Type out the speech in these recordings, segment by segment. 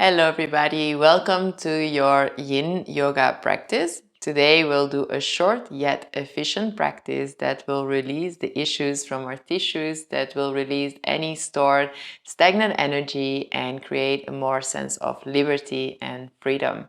Hello everybody, welcome to your Yin Yoga practice. Today we'll do a short yet efficient practice that will release the issues from our tissues, that will release any stored stagnant energy and create a more sense of liberty and freedom.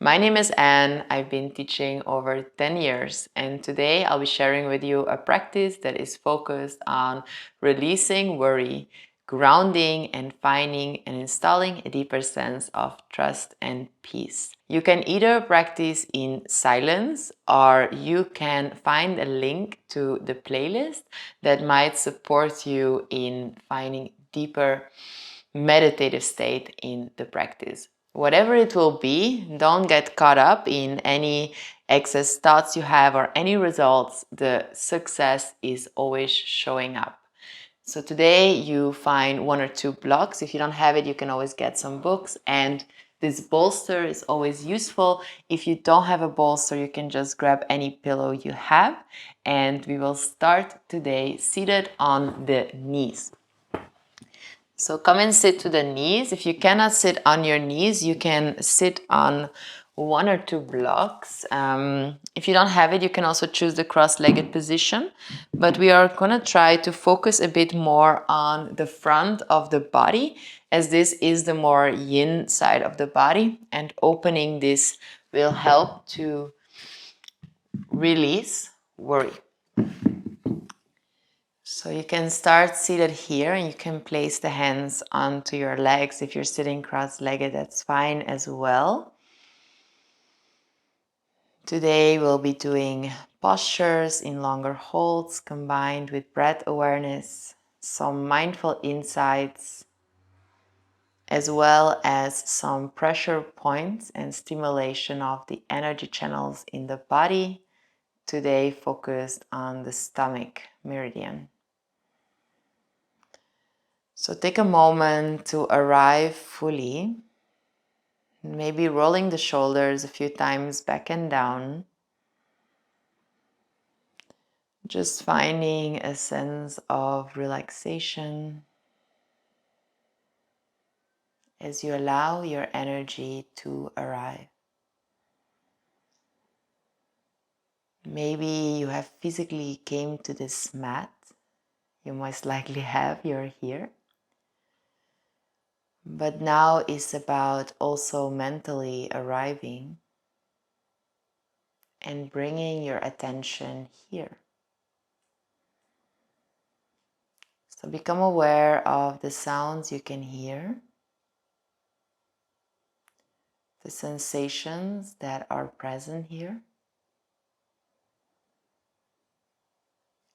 My name is Anne. I've been teaching over 10 years, and today I'll be sharing with you a practice that is focused on releasing worry, grounding, and finding and installing a deeper sense of trust and peace. You can either practice in silence or you can find a link to the playlist that might support you in finding deeper meditative state in the practice. Whatever it will be, don't get caught up in any excess thoughts you have or any results. The success is always showing up. So today you find one or two blocks. If you don't have it, you can always get some books, and this bolster is always useful. If you don't have a bolster, you can just grab any pillow you have, and we will start today seated on the knees. So come and sit to the knees. If you cannot sit on your knees, you can sit on one or two blocks. If you don't have it, you can also choose the cross-legged position. But we are going to try to focus a bit more on the front of the body, as this is the more yin side of the body. And opening this will help to release worry. So you can start seated here, and you can place the hands onto your legs. If you're sitting cross-legged, that's fine as well. Today we'll be doing postures in longer holds combined with breath awareness, some mindful insights, as well as some pressure points and stimulation of the energy channels in the body. Today focused on the stomach meridian. So take a moment to arrive fully, maybe rolling the shoulders a few times back and down, just finding a sense of relaxation as you allow your energy to arrive. Maybe you have physically came to this mat, you most likely have, you're here. But now it's about also mentally arriving and bringing your attention here. So become aware of the sounds you can hear, the sensations that are present here,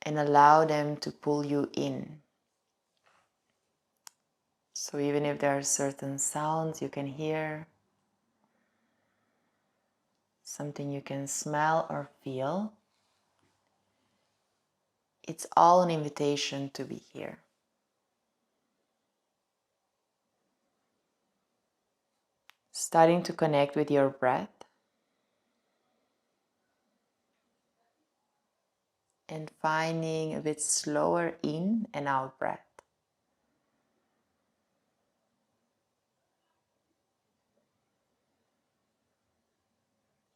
and allow them to pull you in. So even if there are certain sounds you can hear, something you can smell or feel, it's all an invitation to be here. Starting to connect with your breath and finding a bit slower in and out breath.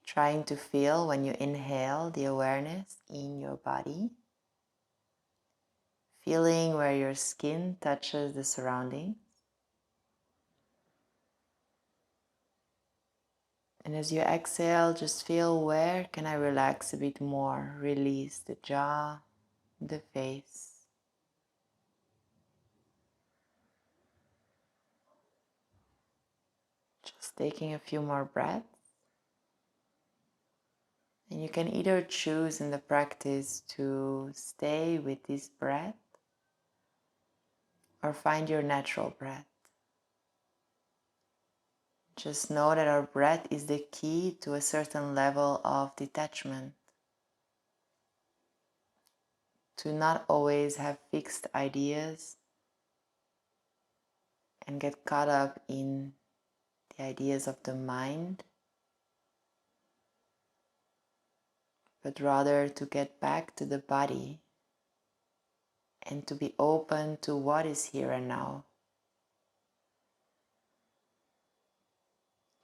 Trying to feel when you inhale the awareness in your body. Feeling where your skin touches the surroundings. And as you exhale, just feel, where can I relax a bit more? Release the jaw, the face. Just taking a few more breaths. And you can either choose in the practice to stay with this breath or find your natural breath. Just know that our breath is the key to a certain level of detachment. To not always have fixed ideas and get caught up in the ideas of the mind, but rather to get back to the body and to be open to what is here and now.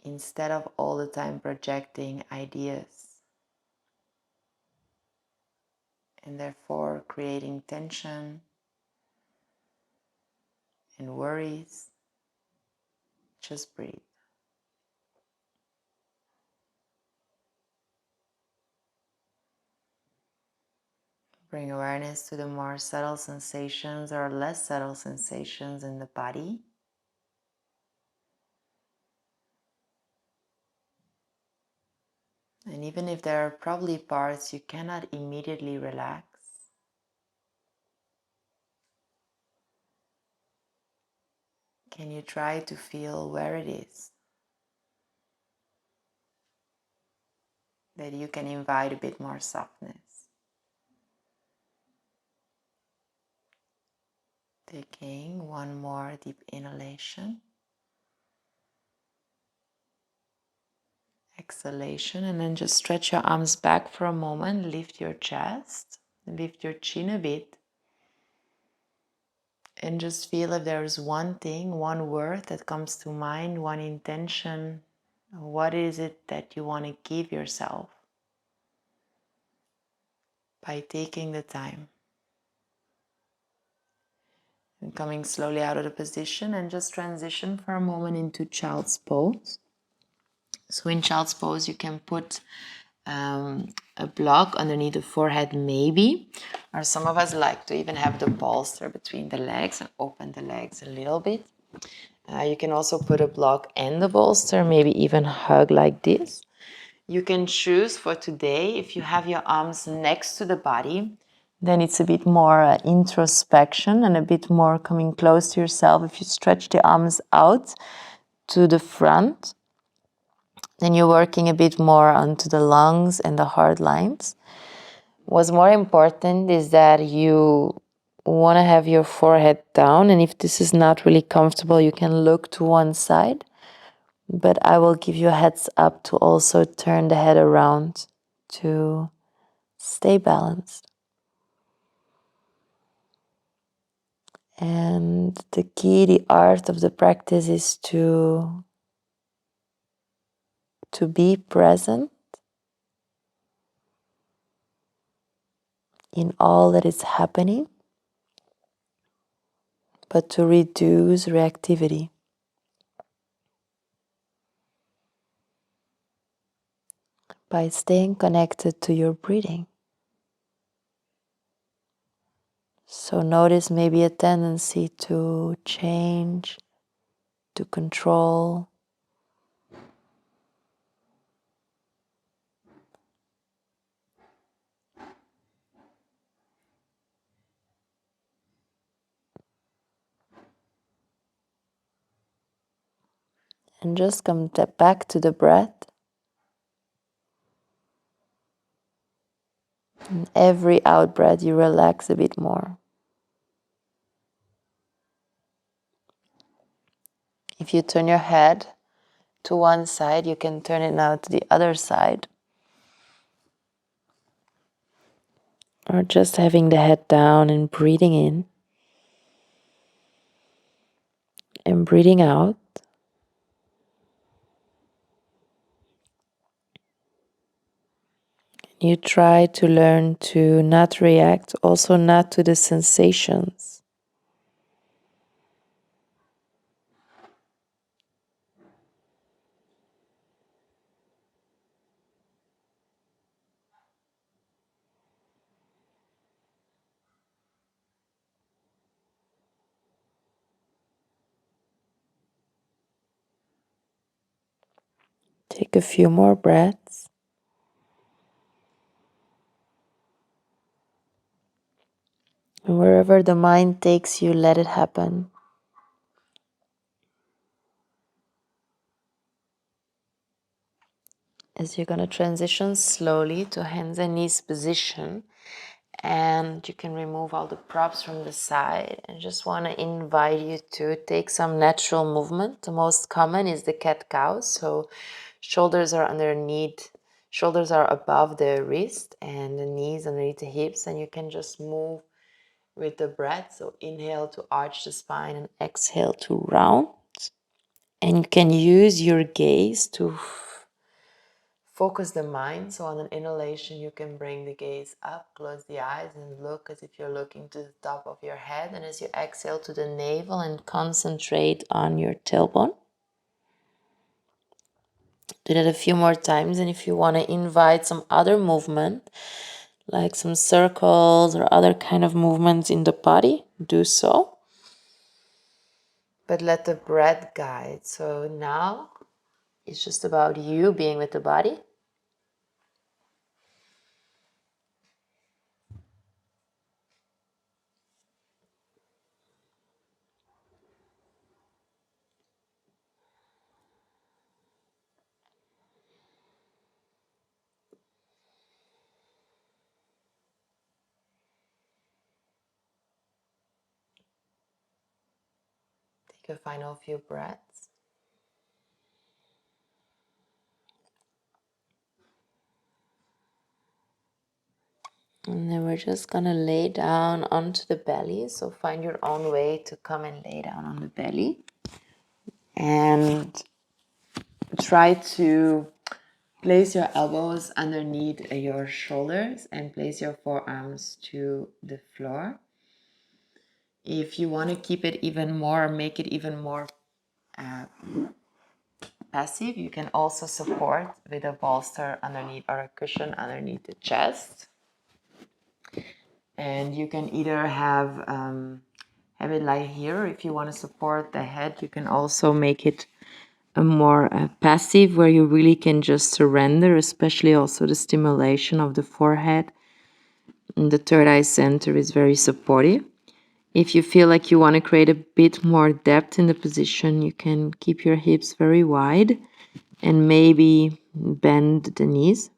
instead of all the time projecting ideas and therefore creating tension and worries. Just breathe. Bring awareness to the more subtle sensations or less subtle sensations in the body. And even if there are probably parts you cannot immediately relax, can you try to feel where it is that you can invite a bit more softness? Taking one more deep inhalation, exhalation, and then just stretch your arms back for a moment, lift your chest, lift your chin a bit, and just feel if there is one thing, one word that comes to mind, one intention. What is it that you want to give yourself by taking the time? And coming slowly out of the position and just transition for a moment into child's pose. So in child's pose, you can put a block underneath the forehead maybe, or some of us like to even have the bolster between the legs and open the legs a little bit. You can also put a block and the bolster, maybe even hug like this. You can choose for today, if you have your arms next to the body, then it's a bit more introspection and a bit more coming close to yourself. If you stretch the arms out to the front, then you're working a bit more onto the lungs and the heart lines. What's more important is that you want to have your forehead down, and if this is not really comfortable, you can look to one side. But I will give you a heads up to also turn the head around to stay balanced. And the key, the art of the practice is to be present in all that is happening, but to reduce reactivity. By staying connected to your breathing. So notice maybe a tendency to change, to control. And just come back to the breath. And every out breath you relax a bit more. If you turn your head to one side, you can turn it now to the other side. Or just having the head down and breathing in. And breathing out. You try to learn to not react, also not to the sensations. Take a few more breaths. And wherever the mind takes you, let it happen. As you're going to transition slowly to hands and knees position, and you can remove all the props from the side, and just want to invite you to take some natural movement. The most common is the cat-cow, so shoulders are underneath, shoulders are above the wrist and the knees underneath the hips, and you can just move with the breath. So inhale to arch the spine and exhale to round. And you can use your gaze to focus the mind. So on an inhalation, you can bring the gaze up, close the eyes, and look as if you're looking to the top of your head. And as you exhale to the navel and concentrate on your tailbone. Do that a few more times. And if you want to invite some other movement, like some circles or other kind of movements in the body, do so. But let the breath guide. So now it's just about you being with the body. Take a final few breaths. And then we're just gonna lay down onto the belly. So find your own way to come and lay down on the belly. And try to place your elbows underneath your shoulders and place your forearms to the floor. If you want to keep it even more, make it even more passive, you can also support with a bolster underneath or a cushion underneath the chest. And you can either have it lie here. If you want to support the head, you can also make it a more passive, where you really can just surrender, especially also the stimulation of the forehead. And the third eye center is very supportive. If you feel like you want to create a bit more depth in the position, you can keep your hips very wide and maybe bend the knees.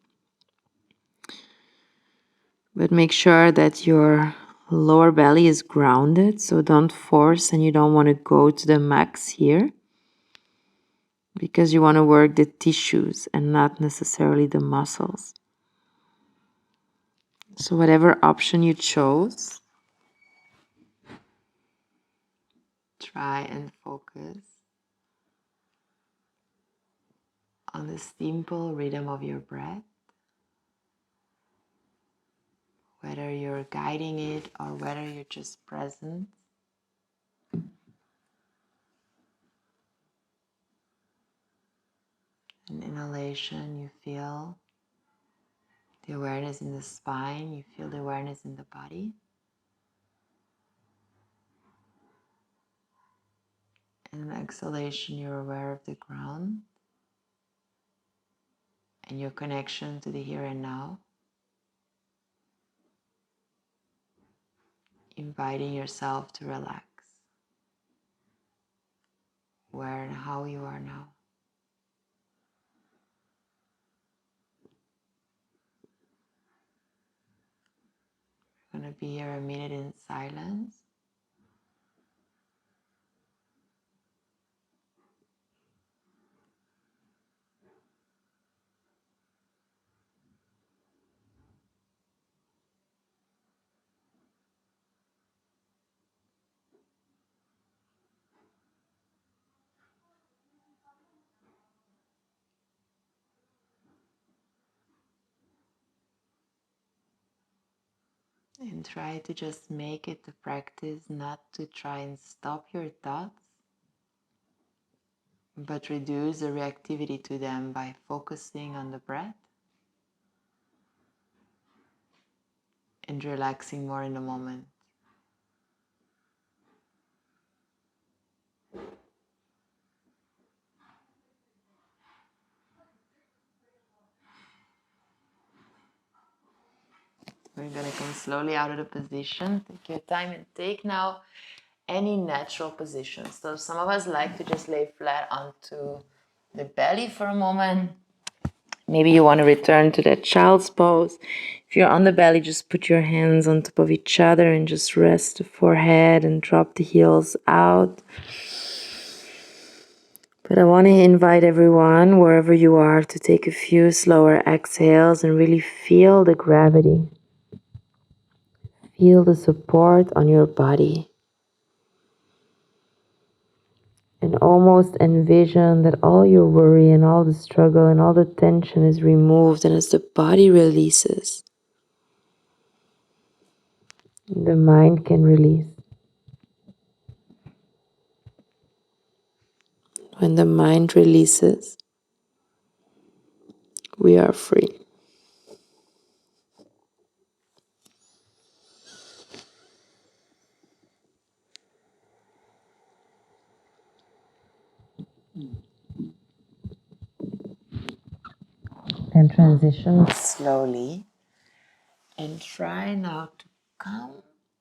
But make sure that your lower belly is grounded, so don't force, and you don't want to go to the max here, because you want to work the tissues and not necessarily the muscles. So whatever option you chose, try and focus on the simple rhythm of your breath, whether you're guiding it or whether you're just present. An inhalation, you feel the awareness in the spine, you feel the awareness in the body. And an exhalation, you're aware of the ground and your connection to the here and now. Inviting yourself to relax where and how you are now. We're going to be here a minute in silence. And try to just make it a practice not to try and stop your thoughts, but reduce the reactivity to them by focusing on the breath and relaxing more in the moment. We're going to come slowly out of the position. Take your time and take now any natural position. So some of us like to just lay flat onto the belly for a moment. Maybe you want to return to that child's pose. If you're on the belly, just put your hands on top of each other and just rest the forehead and drop the heels out. But I want to invite everyone, wherever you are, to take a few slower exhales and really feel the gravity. Feel the support on your body. And almost envision that all your worry and all the struggle and all the tension is removed, and as the body releases, the mind can release. When the mind releases, we are free. Then transition slowly and try now to come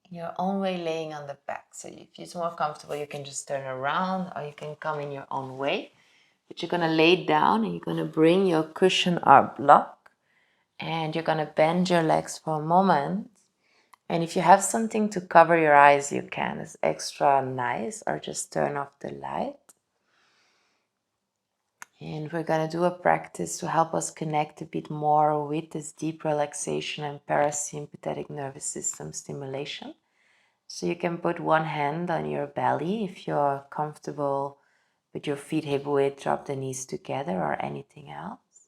in your own way, laying on the back. So if it's more comfortable, you can just turn around, or you can come in your own way. But you're going to lay down and you're going to bring your cushion or block, and you're going to bend your legs for a moment. And if you have something to cover your eyes, you can. It's extra nice, or just turn off the light. And we're going to do a practice to help us connect a bit more with this deep relaxation and parasympathetic nervous system stimulation. So you can put one hand on your belly if you're comfortable with your feet hip width, drop the knees together, or anything else.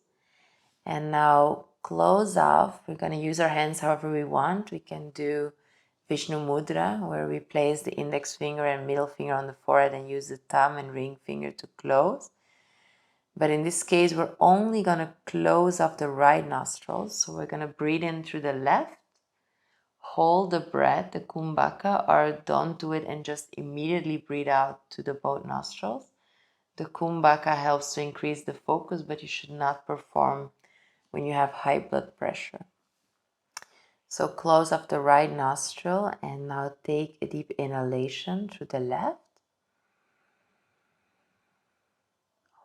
And now close off. We're going to use our hands however we want. We can do Vishnu Mudra, where we place the index finger and middle finger on the forehead and use the thumb and ring finger to close. But in this case, we're only going to close off the right nostrils. So we're going to breathe in through the left, hold the breath, the kumbhaka, or don't do it and just immediately breathe out to the both nostrils. The kumbhaka helps to increase the focus, but you should not perform when you have high blood pressure. So close off the right nostril and now take a deep inhalation through the left.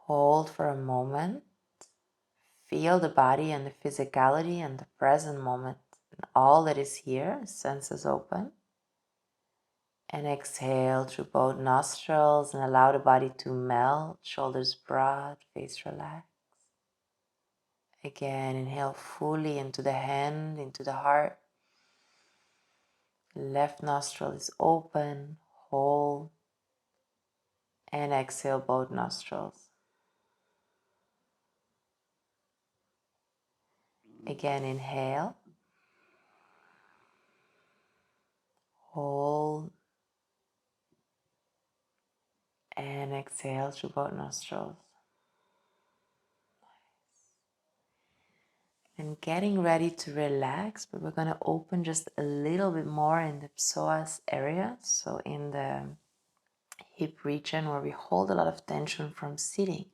Hold for a moment. Feel the body and the physicality and the present moment and all that is here, senses open. And exhale through both nostrils and allow the body to melt, shoulders broad, face relaxed. Again, inhale fully into the hand, into the heart. Left nostril is open, hold, and exhale both nostrils. Again, inhale, hold, and exhale through both nostrils. And getting ready to relax, but we're going to open just a little bit more in the psoas area, so in the hip region where we hold a lot of tension from sitting.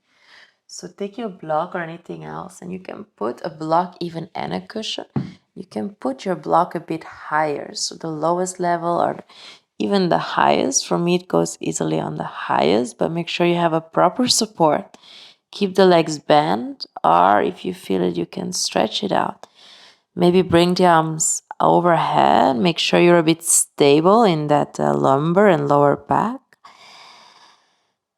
So take your block or anything else, and you can put a block even and a cushion. You can put your block a bit higher, so the lowest level or even the highest. For me, it goes easily on the highest, but make sure you have a proper support. Keep the legs bent, or if you feel it, you can stretch it out. Maybe bring the arms overhead. Make sure you're a bit stable in that lumbar and lower back.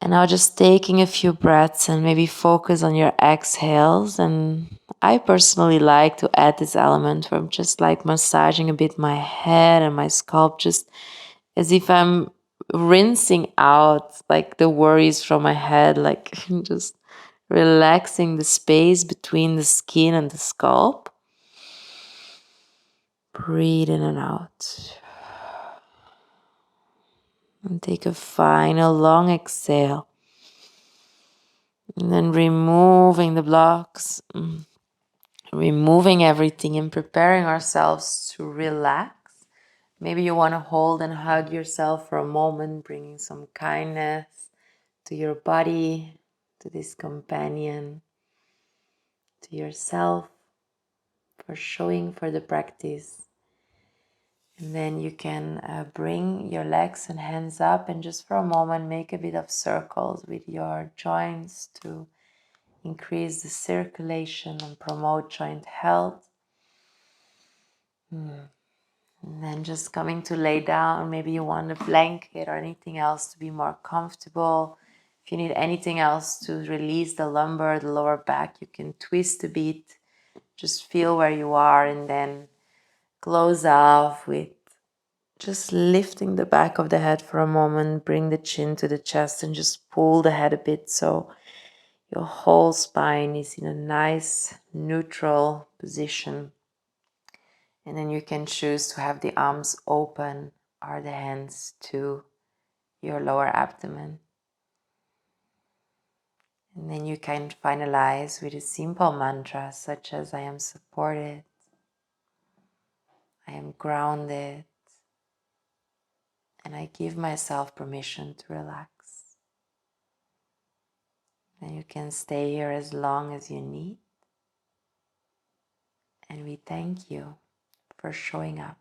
And now just taking a few breaths and maybe focus on your exhales. And I personally like to add this element where I'm just like massaging a bit my head and my scalp, just as if I'm rinsing out like the worries from my head, like just relaxing the space between the skin and the scalp. Breathe in and out. And take a final long exhale. And then removing the blocks, removing everything and preparing ourselves to relax. Maybe you want to hold and hug yourself for a moment, bringing some kindness to your body, to this companion, to yourself, for showing for the practice. And then you can bring your legs and hands up and just for a moment make a bit of circles with your joints to increase the circulation and promote joint health. And then just coming to lay down, maybe you want a blanket or anything else to be more comfortable. If you need anything else to release the lumbar, the lower back, you can twist a bit. Just feel where you are and then close off with Just lifting the back of the head for a moment, bring the chin to the chest and just pull the head a bit so your whole spine is in a nice neutral position. And then you can choose to have the arms open or the hands to your lower abdomen. And then you can finalize with a simple mantra such as I am supported, I am grounded, and I give myself permission to relax. And you can stay here as long as you need. And we thank you for showing up.